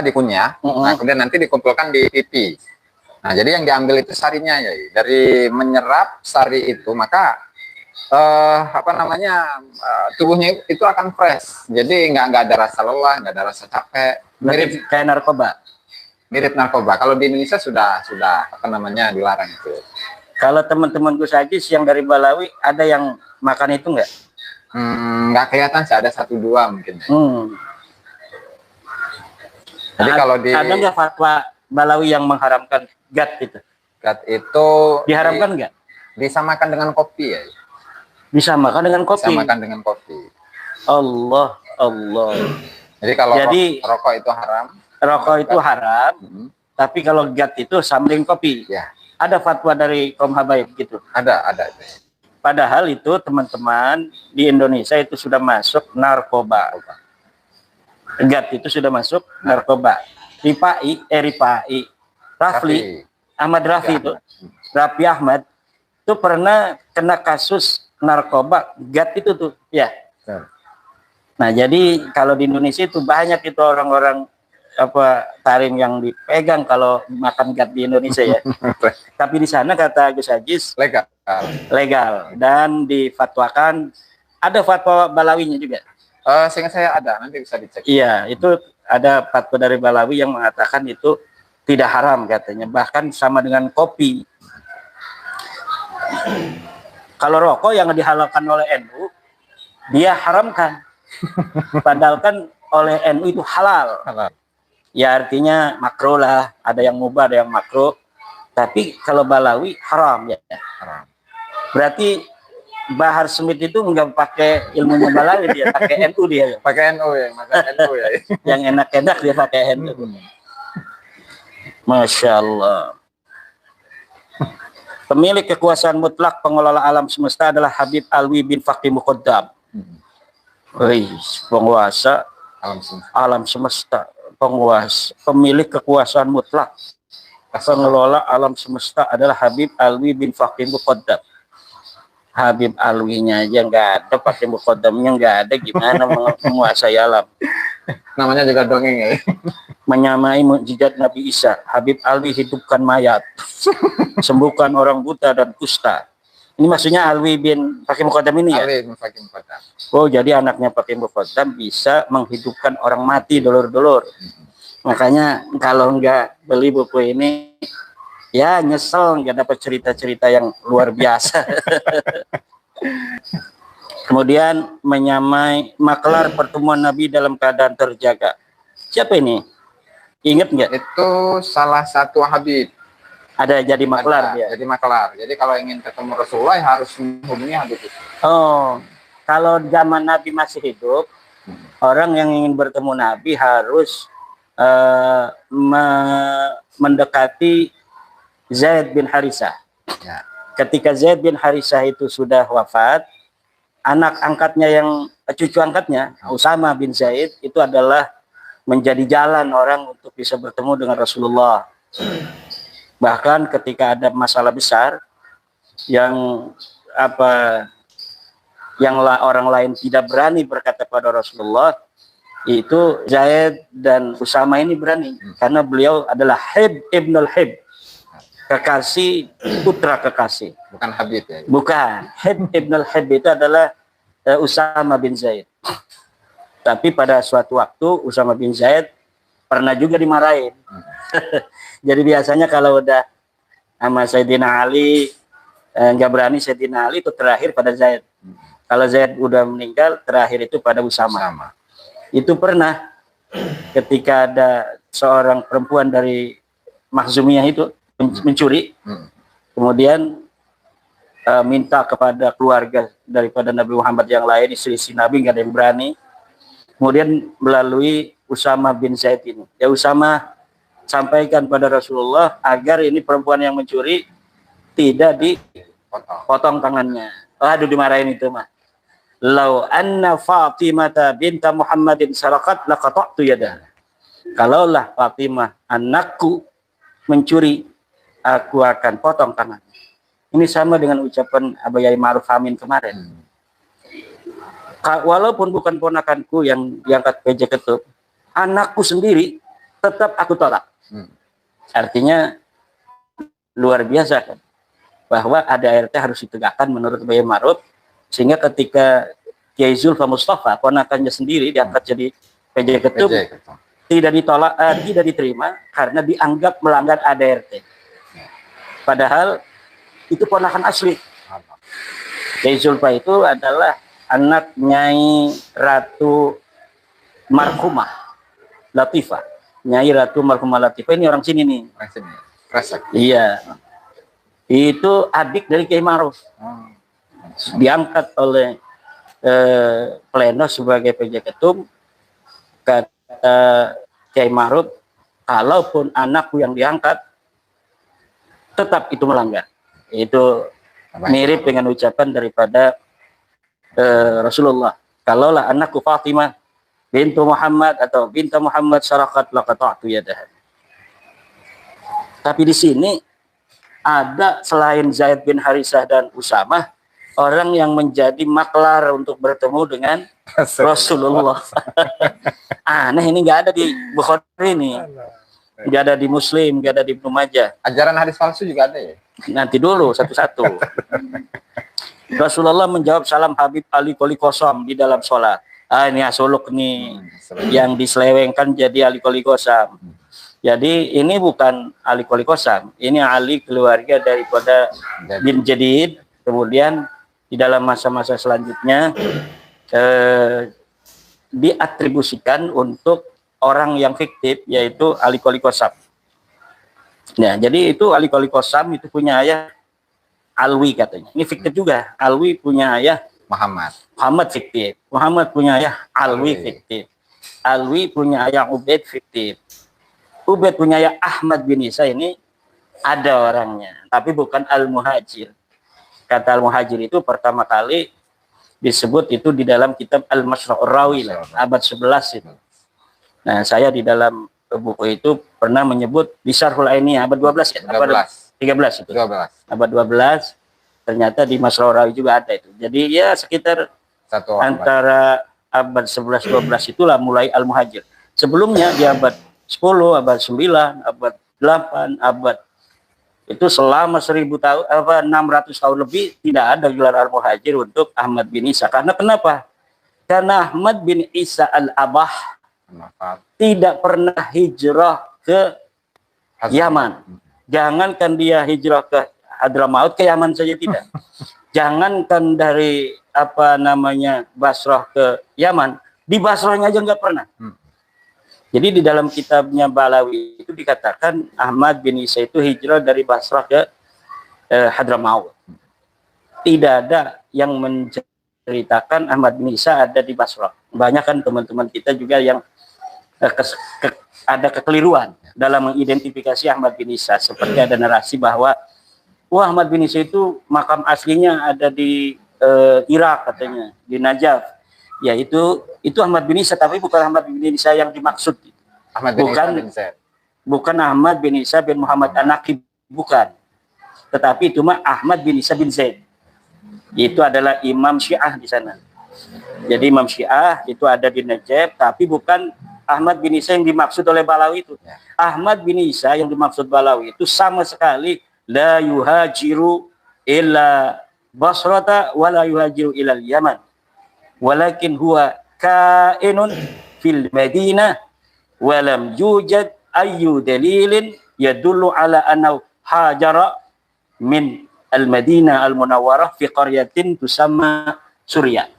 dikunyah, nah kemudian nanti dikumpulkan di pipi. Nah, jadi yang diambil itu sarinya ya. Dari menyerap sari itu maka tubuhnya itu akan fresh. Jadi nggak ada rasa lelah, nggak ada rasa capek. Mirip kayak narkoba. Mirip narkoba. Kalau di Indonesia sudah dilarang itu. Kalau teman-temanku saja yang dari Balawi ada yang makan itu nggak? Nggak kelihatan sih, ada 1-2 mungkin. Jadi kalau ada nggak fatwa Balawi yang mengharamkan gat itu? Gat itu diharamkan nggak? Disamakan dengan kopi ya. Disamakan dengan kopi. Disamakan dengan kopi. Allah. Jadi kalau rokok itu haram. Rokok itu haram. Tapi kalau gat itu sambling kopi. Ya. Ada fatwa dari kaum habaib gitu. Ada. Padahal itu teman-teman di Indonesia itu sudah masuk narkoba. Gat itu sudah masuk narkoba. Rafli Ahmad itu Raffi Ahmad itu pernah kena kasus narkoba gat itu tuh ya. Nah, jadi kalau di Indonesia itu banyak itu orang-orang tarim yang dipegang kalau makan gat di Indonesia ya. Tapi di sana kata Gus Ajis legal dan difatwakan. Ada fatwa Balawinya juga. Seingat saya ada, nanti bisa dicek. Iya, itu ada fatwa dari Balawi yang mengatakan itu tidak haram katanya, bahkan sama dengan kopi. Kalau rokok yang dihalalkan oleh NU, dia haramkan. Padahal kan oleh NU itu halal. Ya artinya makro lah, ada yang mubah, ada yang makro. Tapi kalau Balawi haram ya. Haram. Berarti Bahar Smith itu nggak pakai ilmunya Balawi, dia pakai NU dia. Pakai NU ya, Yang enak-enak dia pakai NU. Masya Allah. Pemilik kekuasaan mutlak pengelola alam semesta adalah Habib Alwi bin Faqih Muqaddam. Penguasa alam semesta, penguasa, pemilik kekuasaan mutlak pengelola alam semesta adalah Habib Alwi bin Faqih Muqaddam. Habib Alwinya aja nggak ada, pakai Muqaddamnya nggak ada, gimana menguasai alam? Namanya juga dongeng ya. Menyamai mukjizat Nabi Isa. Habib Alwi hidupkan mayat, sembuhkan orang buta dan kusta. Ini maksudnya Alwi bin Faqih Muqaddam ini ya? Alwi bin Faqih Muqaddam. Oh, jadi anaknya Faqih Muqaddam bisa menghidupkan orang mati dulur-dulur. Makanya kalau nggak beli buku ini, ya nyesel nggak dapat cerita-cerita yang luar biasa. Kemudian menyamai maklar pertemuan Nabi dalam keadaan terjaga. Siapa ini? Ingat nggak? Itu salah satu Habib. Ada jadi maklar dia. Jadi maklar. Jadi kalau ingin ketemu Rasulullah harus menghubungi Habib itu. Oh, kalau zaman Nabi masih hidup, orang yang ingin bertemu Nabi harus mendekati Zaid bin Harisah. Ya. Ketika Zaid bin Harisah itu sudah wafat, anak angkatnya cucu angkatnya Usama bin Zaid itu adalah menjadi jalan orang untuk bisa bertemu dengan Rasulullah. Bahkan ketika ada masalah besar yang orang lain tidak berani berkata pada Rasulullah, itu Zaid dan Usama ini berani karena beliau adalah Hib ibnul Hib, kekasih, putra kekasih. Bukan Habib ya? Bukan. Hib ibnul Hib itu adalah Usama bin Zaid. Tapi pada suatu waktu Usama bin Zaid pernah juga dimarahin. Jadi biasanya kalau udah sama Sayyidina Ali nggak berani, Sayyidina Ali itu terakhir pada Zaid. Kalau Zaid udah meninggal, terakhir itu pada Usama. Itu pernah ketika ada seorang perempuan dari Makhzumiyah itu mencuri, kemudian minta kepada keluarga daripada Nabi Muhammad yang lain, istri-istri Nabi nggak ada yang berani. Kemudian melalui Usama bin Zaid ini, ya Usama, sampaikan pada Rasulullah agar ini perempuan yang mencuri tidak dipotong tangannya. Aduh, dimarahin itu mah. Lau anna Fatimata binta Muhammadin sarakat laqata'tu yadaha. Kalaulah Fatimah anakku mencuri, aku akan potong tangannya. Ini sama dengan ucapan Abu Yai Ma'ruf Amin kemarin. Walaupun bukan ponakanku yang diangkat PJ Ketum, anakku sendiri tetap aku tolak. Artinya luar biasa kan, bahwa ADART harus ditegakkan menurut Abu Yai Ma'ruf, sehingga ketika Kiai Zulfa Mustafa, ponakannya sendiri diangkat jadi PJ Ketum, tidak ditolak, tidak diterima karena dianggap melanggar ADART. Padahal itu ponakan asli. Kiai Zulfa itu adalah anak Nyai Ratu Marhumah Latifah. Nyai Ratu Marhumah Latifah ini orang sini nih. Orang sini. Iya. Itu adik dari Kiai Ma'ruf. Diangkat oleh pleno sebagai PJ Ketum. Kata Kiai Ma'ruf, kalaupun anakku yang diangkat, tetap itu melanggar. Itu mirip dengan ucapan daripada Rasulullah. Kalaulah anakku Fatimah bintu Muhammad atau binta Muhammad syarakat laqata'tu yadaha. Tapi di sini ada selain Zaid bin Harisah dan Usamah, orang yang menjadi maklar untuk bertemu dengan Rasulullah. Aneh, ini nggak ada di Bukhari ini. Nggak ada di Muslim, nggak ada di Ibnu Majah. Ajaran hadis palsu juga ada ya? Nanti dulu satu-satu. Rasulullah menjawab salam Habib Ali Koli Kosam di dalam sholat. Ini asoluk nih yang diselewengkan jadi Ali Koli Kosam. Jadi ini bukan Ali Koli Kosam, ini Ali keluarga daripada bin Jadid. Kemudian di dalam masa-masa selanjutnya diatribusikan untuk orang yang fiktif, yaitu Ali Koli Kosam. Nah, jadi itu Ali Koli Kosam itu punya ayah Alwi katanya. Ini fiktif juga. Alwi punya ayah Muhammad fiktif. Muhammad punya ayah Alwi fiktif. Alwi punya ayah Ubaid fiktif. Ubaid punya ayah Ahmad bin Isa, ini ada orangnya, tapi bukan Al-Muhajir. Kata Al-Muhajir itu pertama kali disebut itu di dalam kitab Al-Mashra'ur Rawi lah, abad 11 itu. Nah, saya di dalam buku itu pernah menyebut di Syarhul Ainiyah abad 12 ya? 13 itu. 12. Abad 12, ternyata di Mashra'ur Rawi juga ada itu. Jadi ya sekitar antara abad 11-12 itulah mulai Al-Muhajir. Sebelumnya di abad 10, abad 9, abad 8, abad itu selama 1000 tahun, 600 tahun lebih tidak ada gelar Al-Muhajir untuk Ahmad bin Isa. Karena kenapa? Karena Ahmad bin Isa Al-Abah tidak pernah hijrah ke Yaman. Jangankan dia hijrah ke Hadramaut, ke Yaman saja tidak. Jangankan dari Basrah ke Yaman, di Basrahnya aja nggak pernah. Jadi di dalam kitabnya Balawi itu dikatakan Ahmad bin Isa itu hijrah dari Basrah ke Hadramaut. Tidak ada yang menceritakan Ahmad bin Isa ada di Basrah. Banyak kan teman-teman kita juga yang ada kekeliruan dalam mengidentifikasi Ahmad bin Isa. Seperti ada narasi bahwa Ahmad bin Isa itu makam aslinya ada di Irak katanya, di Najaf. Ya itu Ahmad bin Isa, tapi bukan Ahmad bin Isa yang dimaksud. Bukan Ahmad bin Isa bin Muhammad An-Naqib, bukan. Tetapi itu mah Ahmad bin Isa bin Zaid. Itu adalah imam Syiah di sana. Jadi imam Syiah itu ada di Najaf, tapi bukan Ahmad bin Isa yang dimaksud oleh Balawi itu. Ahmad bin Isa yang dimaksud Balawi itu sama sekali la yuhajiru illa Basrata wa la yuhajiru ila Yaman. Walakin huwa kainun fil Madinah wa lam yujad ayyu dalilin yadullu ala annahu hajara min al-Madinah al-Munawwarah fi qaryatin tusamma Surya.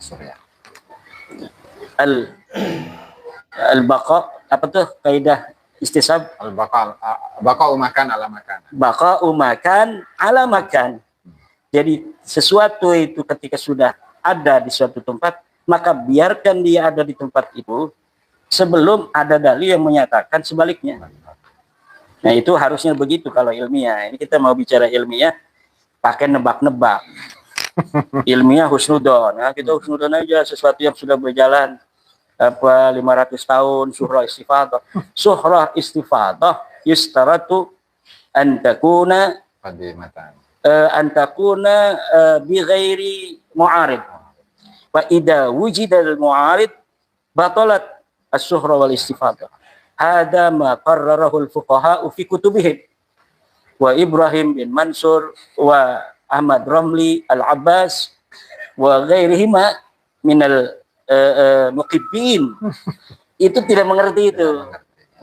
Al-baqa apa tuh kaidah istisab? Al-baqa umakan ala makan. Baqa umakan ala makan. Jadi sesuatu itu ketika sudah ada di suatu tempat, maka biarkan dia ada di tempat itu sebelum ada dalil yang menyatakan sebaliknya. Nah itu harusnya begitu kalau ilmiah. Ini kita mau bicara ilmiah pakai nebak-nebak. Ilmiah husnudon. Nah, kita husnudon aja sesuatu yang sudah berjalan 500 tahun. Surah istifadah. Surah istifadah yustaratu antakuna bi ghairi mu'arid. Wa idza wujida al-mu'arid batalat as-suhra wal istifadah. Hada ma qarrarahu al-fuqaha fi kutubihim. Wa Ibrahim bin Mansur wa Ahmad Ramli Al-Abbas wa ghairihima minal muqibbin itu tidak mengerti itu,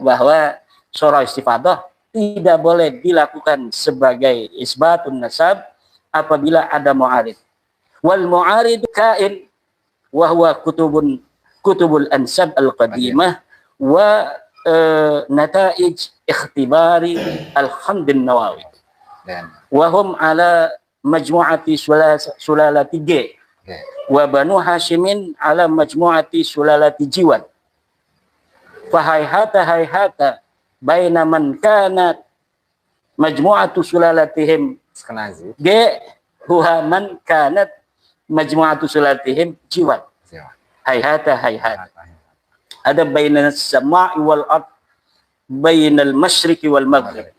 bahwa surah istifadah tidak boleh dilakukan sebagai isbatun nasab apabila ada mu'arid. Wal mu'arid kain wa huwa kutubul ansab al-qadimah wa nataij ikhtibari al-Hamdin Nawawi wa hum ala majmu'ati sulalati G wa Banu Hashimin ala majmu'ati sulalati Jiwan fahayhata baina man kanat majmu'atu sulalatihim G huwa man kanat majmu'atu sulalatihim Jiwan hayhata ada baina as-sama'i wal ard bainal masyriqi wal maghrib.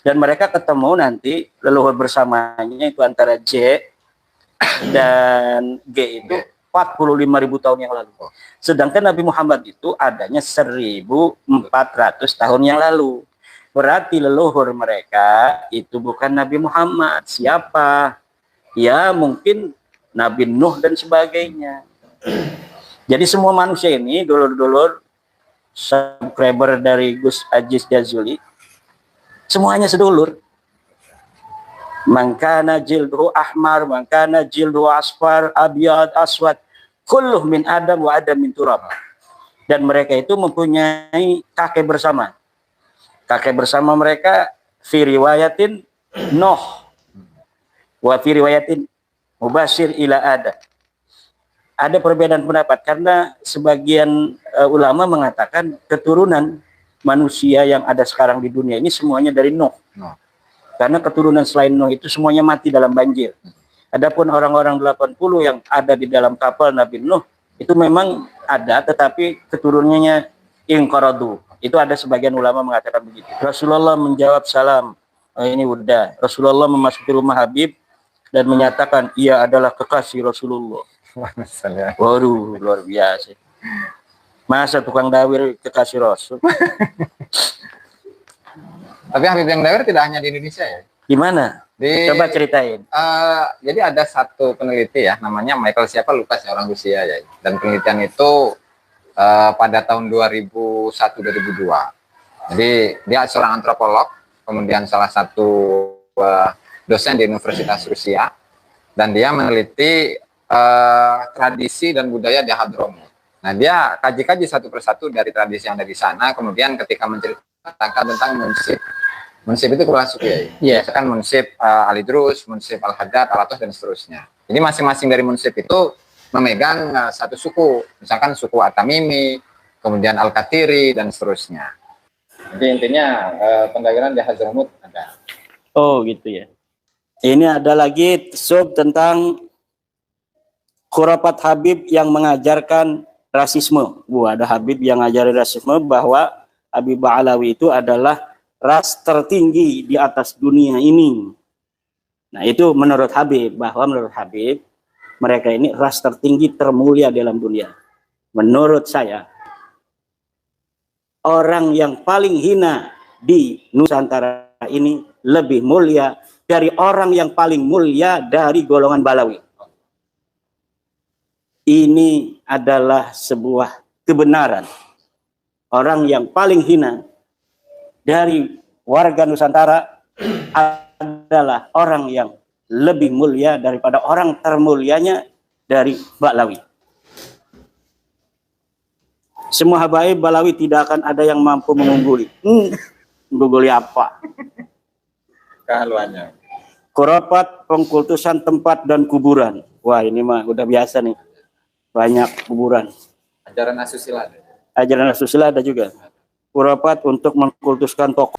Dan mereka ketemu nanti leluhur bersamanya itu antara J dan G itu 45.000 tahun yang lalu. Sedangkan Nabi Muhammad itu adanya 1.400 tahun yang lalu. Berarti leluhur mereka itu bukan Nabi Muhammad. Siapa? Ya mungkin Nabi Nuh dan sebagainya. Jadi semua manusia ini dulur-dulur subscriber dari Gus Aziz Jazuli semuanya sedulur. Mangkana jilduhu ahmar, mangkana jilduhu asfar, abiyad, aswad, kulluh min Adam wa Adam min turab. Dan mereka itu mempunyai kakek bersama. Kakek bersama mereka fi riwayatin Nuh wa fi riwayatin Mubashir ila Adam. Ada perbedaan pendapat karena sebagian ulama mengatakan keturunan manusia yang ada sekarang di dunia ini semuanya dari Nuh. Karena keturunan selain Nuh itu semuanya mati dalam banjir. Adapun orang-orang 80 yang ada di dalam kapal Nabi Nuh itu memang ada, tetapi keturunannya inqaradu. Itu ada sebagian ulama mengatakan begitu. Rasulullah menjawab salam. Ini udah. Rasulullah memasuki rumah Habib dan menyatakan ia adalah kekasih Rasulullah. Waduh, luar biasa. Masa tukang dawir kekasih Rasul? Tapi Habib yang dawir tidak hanya di Indonesia ya? Gimana? Coba ceritain. Jadi ada satu peneliti ya, namanya Michael siapa lupa sih, orang Rusia ya. Dan penelitian itu pada tahun 2001-2002. Jadi dia seorang antropolog, kemudian salah satu dosen di Universitas Rusia, dan dia meneliti tradisi dan budaya di Hadramut. Nah, dia kaji-kaji satu persatu dari tradisi yang ada di sana, kemudian ketika menceritakan tentang munsib. Munsib itu kepala suku ya. Misalkan munsib Al-Idrus, munsib Al-Haddad, Al-Atos, dan seterusnya. Jadi masing-masing dari munsib itu memegang satu suku. Misalkan suku At-Tamimi, kemudian Al-Katiri, dan seterusnya. Jadi intinya pendagangan di Hadramut ada. Oh gitu ya. Ini ada lagi sub tentang khurafat Habib yang mengajarkan rasisme. Ada Habib yang ngajarin rasisme bahwa Habib Ba'alawi itu adalah ras tertinggi di atas dunia ini. Nah itu menurut Habib, bahwa menurut Habib mereka ini ras tertinggi termulia dalam dunia. Menurut saya orang yang paling hina di Nusantara ini lebih mulia dari orang yang paling mulia dari golongan Balawi. Ini adalah sebuah kebenaran. Orang yang paling hina dari warga Nusantara adalah orang yang lebih mulia daripada orang termulianya dari Balawi. Semua habaib Balawi tidak akan ada yang mampu mengungguli. Mengungguli apa? Kehaluannya. Khurafat, pengkultusan tempat dan kuburan. Wah ini mah udah biasa nih. Banyak kuburan. Ajaran asusila ada. Ajaran asusila ada juga. Khurafat untuk mengkultuskan tokoh